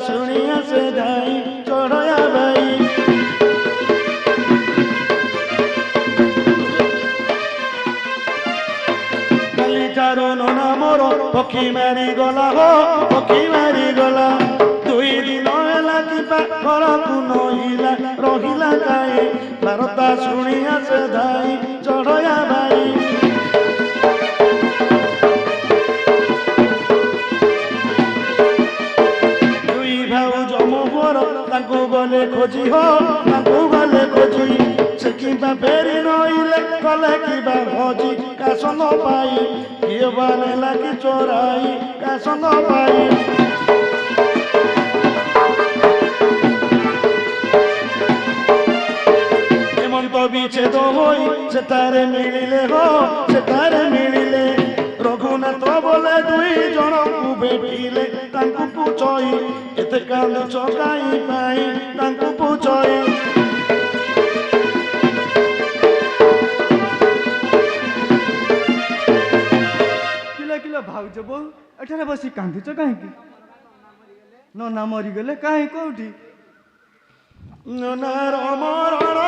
শুনিয়া সে যাই চড়য়া ভাই কালিঠাରୁ ନନା ମୋର ପକ୍ଷୀ ମାରି ଗଲା ହୋ ପକ୍ଷୀ ମାରି ଗଲା 2 ଦିନ ହେଲା କିବା ଘରକୁ ନଇଲା ରହିଲା କାହିଁ ବାରତା ଶୁଣିଆ ସେ ଧାଇ ଚଢ଼ୟା ଭାଇ ଦୁଇ ଭାଉଜ ମୋ ପୁଅର ତାଙ୍କୁ ଗଲେ ଖୋଜି ହୋ ତାଙ୍କୁ ଗଲେ ଖୋଜି ସେ କିମ୍ବା ଫେରି ନଇଲେ ଗଲେ କିବା ଭଜି କାସନ ପାଇ କିଏ ବା ନେଲା କି ଚୋରାଇ କାସନ ପାଇ ହେମନ୍ତ ବିଚ୍ଛେଦ ହୋଇ ସେଠାରେ ମିଳିଲେ ହୋ ସେଠାରେ ମିଳିଲେ ରଘୁନାଥ ବୋଲେ 2 ଜଣଙ୍କୁ ଭେଟିଲେ ତାଙ୍କୁ ପୁଛଇ ଏତେ କାନ୍ଦୁଛ କାହିଁ ପାଇଁ ତାଙ୍କୁ ପୁଛଇ भाउज बो एठारे बसी कांदुच कहीं नना मरीगले कहीं कौटी ननार मरण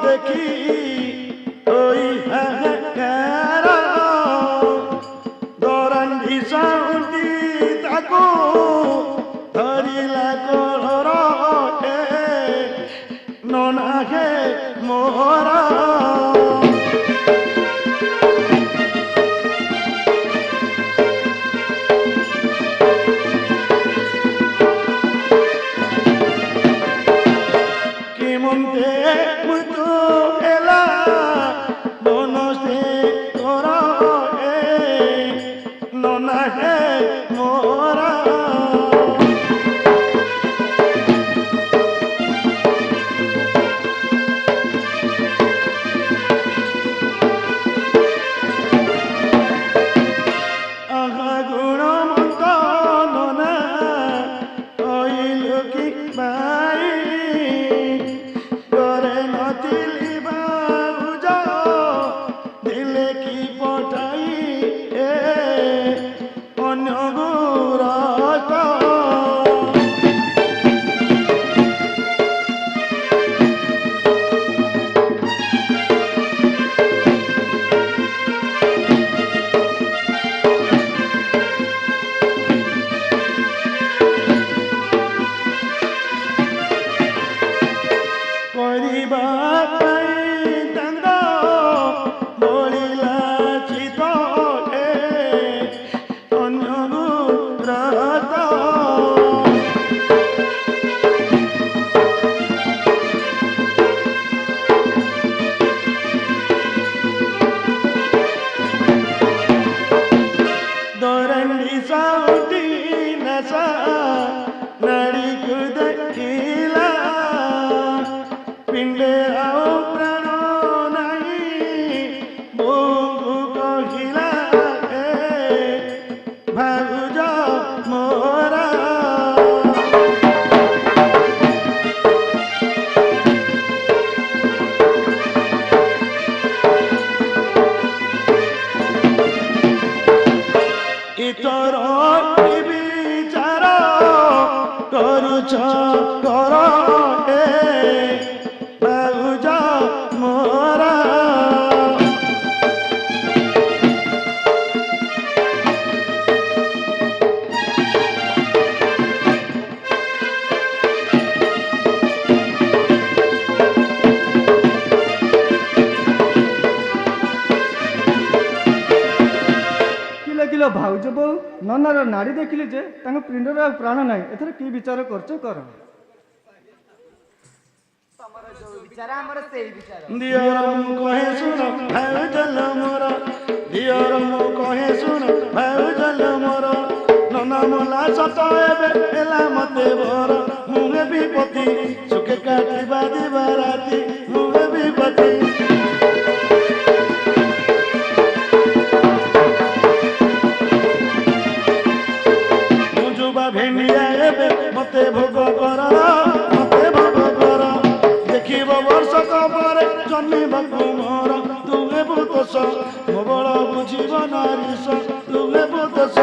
देखी ओई हाहाकार दरंडी साउंडी ताको धरिला कलर नना हे मोहरा भाउज बो ननार नाड़ी देखिले जे पिंडर प्राण ना एथर की विचार करछ कर दियर मु कहे सुन भाउजल मोर दियर मु कहे सुन भाउजल मोर नना मोला सत एबे एला मते भर मुहे विपत्ति सुखे काटिबा दिबा राति मुहे विपत्ति भेंडिया एबे मते भोग कर देखिब वर्ष कपरे जन्मिबा मोर तुहे भूतोष मो बड़ बुझिब नारीश तुहे भूतोष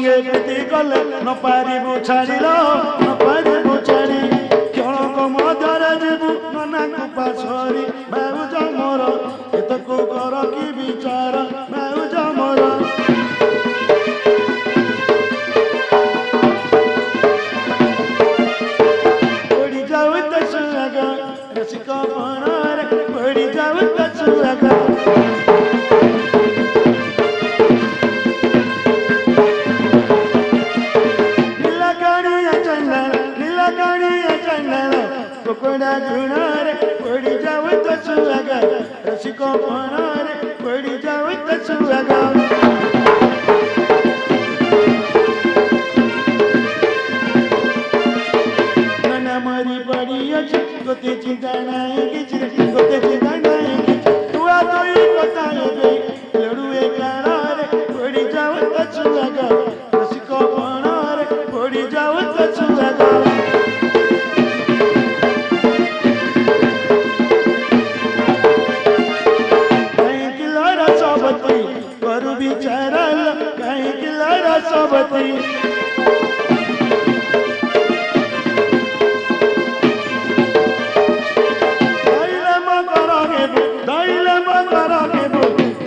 সঙ্গে প্রীতি কলে নপারিবু ছাড়িল নপারিবু ছাড়ি ক্ষণক মধ্যরে ଯିବୁ ନନାକୁ ପାଶରି ଭାଉଜ ମୋର ଏତକୁ କର କି ବିଚାର ଭାଉଜ ମୋର ପଡ଼ି ଯାଉ ତ ସୁଆଗ ରସିକ ପଣରେ ପଡ଼ି ଯାଉ ତ ସୁଆଗ कोड़ा घुणारे पड़ी जाओ तो सुहागा रसिको पणारे पड़ी जाओ तो सुहागा नना मरी पड़ी अछि गोते चिंता नाही किछ गोते चिंता नाही किछ तुआ तोई बताए बे लडुए काणारे पड़ी जाओ तो सुहागा रसिको पणारे पड़ी जाओ तो सुहागा सबती दैले मकर के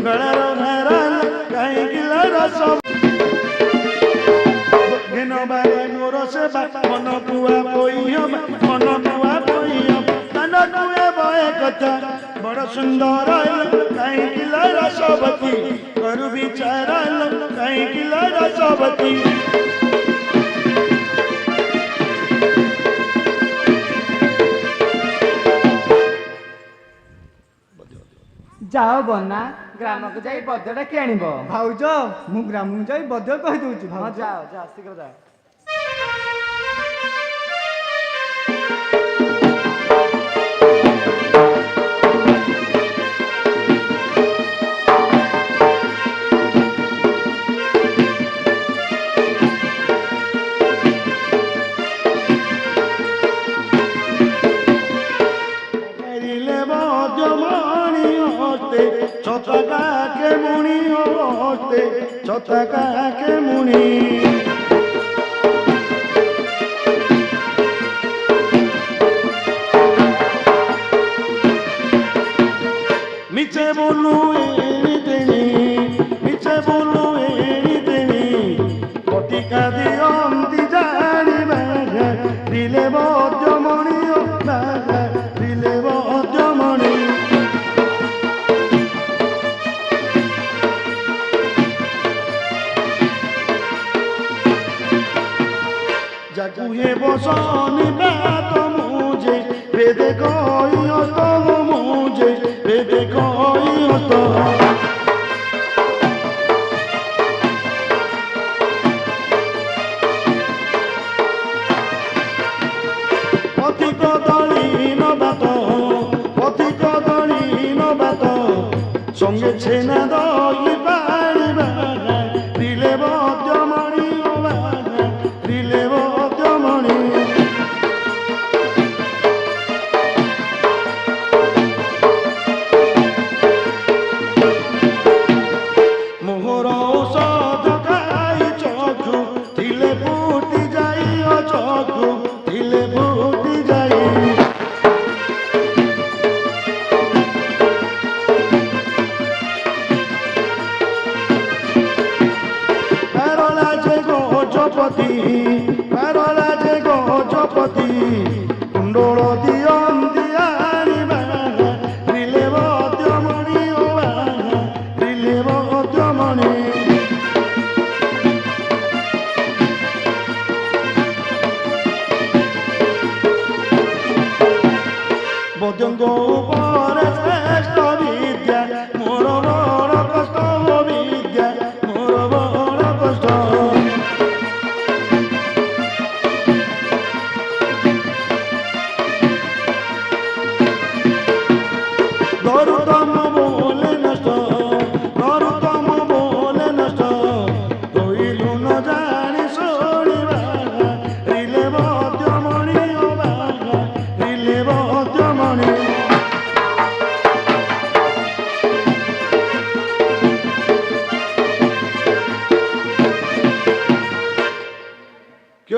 गळर घराल काई गिलर सब घेनो बारे मोर सेवा मन पुआ पोइयो मन पुआ पोइयो तन कुए बय कथा बड़ सुंदर काई गिलर सबती करू विचारल काई गिलर सबती जाओ बना ग्राम को जाई बद्यटा कि आनिब भाउज मु ग्राम जाई बद्य कहि दउची हाँ भाउज जाओ जाओ शीघ्र जाओ छतका के मुनि मिचे बोलू एनी तेनी मिचे बोलू एनी तेनी पतिका दियम दी जानी बागा दिले बद्यमणि ओ बागा दिले बद्यमणि जाकुहे बसनी बात मुझे वेदे कहियो तो मुझे वेदे कहियो तो पथिक दलीन बात संगे छेना दही पाड़ी बागा दिले बद्यमणि ओ बागा दिले बद्यमणि मोहर औषध खाई चखु थिले फुटी जाई ओ चखु थिले फुटी जाई parola je gojopati kundolo diyanti ani baga rile bhadyamani o baga rile bhadyamani bhadyanga upare shrestha vidya mor bada kashta vidya mor bada kashta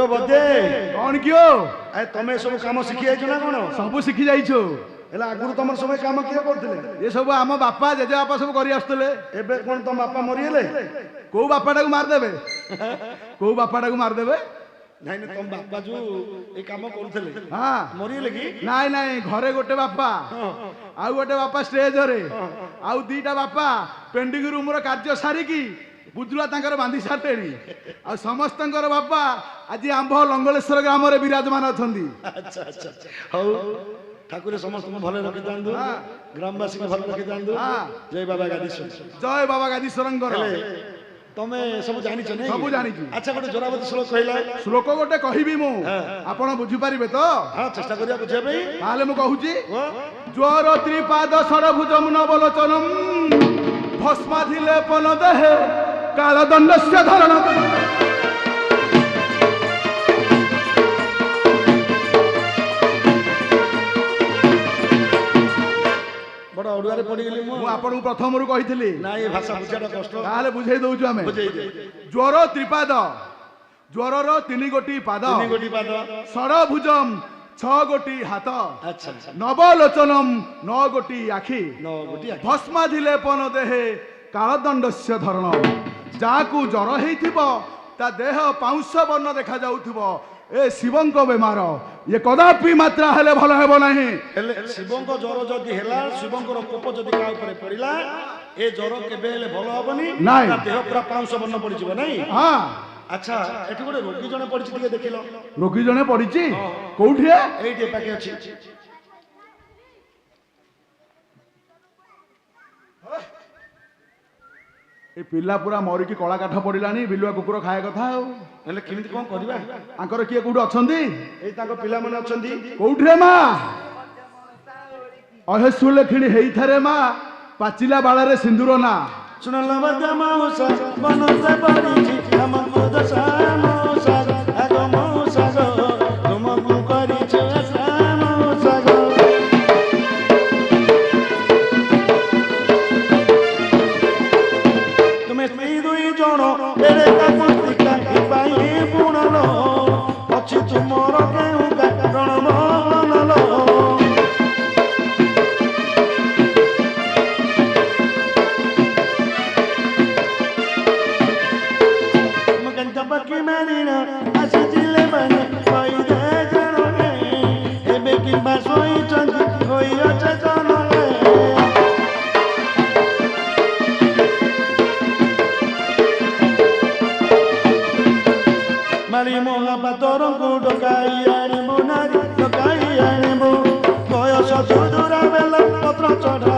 Jio ବଦେ କଣ କିଓ ଏ ତମେ ସବୁ କାମ ଶିଖି ଯାଇଛ ନା କଣ? ସବୁ ଶିଖି ଯାଇଛୁ। ହେଲେ ଆଗରୁ ତମର ସବୁ କାମ କିଏ କରୁଥିଲେ? ଏ ସବୁ ଆମ ବାପା ଜେଜେ ବାପା ସବୁ କରି ଆସୁଥିଲେ। ଏବେ କଣ ତମ ବାପା ମରିଗଲେ? କୋଉ ବାପାଟାକୁ ମାରିଦେବେ? କୋଉ ବାପାଟାକୁ ମାରିଦେବେ? ନାଇଁ ନାଇଁ ତମ ବାପା ଯୋଉ ଏଇ କାମ କରୁଥିଲେ ହଁ ମରିଗଲେ କି? ନାଇଁ ନାଇଁ ଘରେ ଗୋଟେ ବାପା ଆଉ ଗୋଟେ ବାପା ଷ୍ଟେଜରେ ଆଉ ଦିଟା ବାପା ପେଣ୍ଡିଂ ରୁମର କାର୍ଯ୍ୟ ସାରିକି ବୁଜୁଳା ତାଙ୍କର ବାନ୍ଧି ସାରିଲେଣି। ଆଉ ସମସ୍ତଙ୍କର ବାପା ଆଜି ଆମ୍ଭ ଲଙ୍ଗଳେଶ୍ୱର ଗ୍ରାମରେ ବିରାଜମାନ ଅଛନ୍ତି। ଆଚ୍ଛା ଆଚ୍ଛା ହଉ ଠାକୁର ସମସ୍ତଙ୍କୁ ଭଲ ରଖିଥାନ୍ତୁ, ଗ୍ରାମବାସୀଙ୍କୁ ଭଲ ରଖିଥାନ୍ତୁ। ଜୟ ବାବା ଗାଦୀଶ୍ୱର। ଜୟ ବାବା ଗାଦୀଶ୍ୱରଙ୍କର। ତମେ ସବୁ ଜାଣିଛ ନାଇଁ? ସବୁ ଜାଣିଛୁ। ଆଚ୍ଛା ଗୋଟେ ଜୋରାବତୀ ଶ୍ଲୋକ କହିଲା। ଶ୍ଲୋକ ଗୋଟେ କହିବି ମୁଁ, ଆପଣ ବୁଝିପାରିବେ ତ? ହଁ ଚେଷ୍ଟା କରିବା ବୁଝିବା ପାଇଁ। ତାହେଲେ ମୁଁ କହୁଛି ଜ୍ୱର ତ୍ରିପାଦ ଷଡ଼ଭୁଜମ୍ ନବଲୋଚନମ୍ ଭସ୍ମାଧି ଲେପନ ଦେହେ କାଳଦଣ୍ଡସ୍ୟ ଧରଣ। ବଡ ଅଡୁଆରେ ପଡିଗଲି ମୁଁ। ମୁଁ ଆପଣଙ୍କୁ ପ୍ରଥମରୁ କହିଥିଲି ନା ଏ ଭାଷା ବୁଝିବାଟା କଷ୍ଟ। ତାହେଲେ ବୁଝେଇ ଦଉଛୁ ଆମେ। ବୁଝେଇ ଦେ। ଜ୍ୱର ତ୍ରିପାଦ, ଜ୍ୱରର 3 ଗୋଟି ପାଦ, 3 ଗୋଟି ପାଦ, ଷଡ଼ଭୁଜମ୍ 6 ଗୋଟି ହାତ, ଆଚ୍ଛା ଆଚ୍ଛା ନବଲୋଚନମ୍ 9 ଗୋଟି ଆଖି, 9 ଗୋଟି ଆଖି। ଭସ୍ମାଧି ଲେପନ ଦେହେ କାଳଦଣ୍ଡସ୍ୟ ଧରଣ। ଯାହାକୁ ଜ୍ୱର ହେଇଥିବ ତା ଦେହ ପାଉଁଶ ବର୍ଣ୍ଣ ଦେଖାଯାଉଥିବ ଏ ଶିବଙ୍କ ବେମାର। ଇଏ କଦାପି ମାତ୍ରା ହେଲେ ଭଲ ହେବ ନାହିଁ। ହେଲେ ଶିବଙ୍କ ଜ୍ୱର ଯଦି ହେଲା, ଶିବଙ୍କର କୋପ ଯଦି କାହା ଉପରେ ପଡିଲା, ଏ ଜ୍ୱର କେବେ ହେଲେ ଭଲ ହବନି। ନାଇଁ। ତା ଦେହ ପୁରା ପାଉଁଶ ବର୍ଣ୍ଣ ପଡିଯିବ ନାଇଁ? ହଁ ଆଚ୍ଛା ଏଠି ଗୋଟେ ରୋଗୀ ଜଣେ ପଡିଛି, ଟିକେ ଦେଖିଲ। ରୋଗୀ ଜଣେ ପଡିଛି କୋଉଠି? ଏଇଠି ପାଖେ ଅଛି। ଏ ପିଲା ପୁରା ମରିକି କଳା କାଠ ପଡିଲାଣି, ବିଲୁଆ କୁକୁର ଖାଇବା କଥା। ଆଉ ହେଲେ କେମିତି କଣ କରିବା? ତାଙ୍କର କିଏ କୋଉଠି ଅଛନ୍ତି? ଏଇ ତାଙ୍କ ପିଲାମାନେ ଅଛନ୍ତି। କୋଉଠିରେ ମା? ଅହେସୁ ଲେଖିଣି ହେଇଥାରେ ମା ପାଚିଲା ବାଳରେ ସିନ୍ଦୁର ନା। ଶୁଣଲ ବାଜା ମାଉସା ବନସେ ପଡିଛି ଆମକୁ ଦଶା ମାଉସା ଆଗ ମାଉସା ଗো ତୁମକୁ କରିଛୁ ଆଶା ମାଉସା ଗো। ତୁମେ ସ୍ତ୍ରୀ 2 ଜଣ ଏରେ କାକୁତିକା ପାଇଁ ବୁଣଲ ଅଛି ତୁମର କେଉଁ କାରଣ ମନଲ। Paki marina, así chile bane, hoy de jano ebe kimba soy chanti, hoy ocha jano Mari moha patoron kudo kaya ni bunari, do kaya ni bu, koyo so sudura vela, otro chora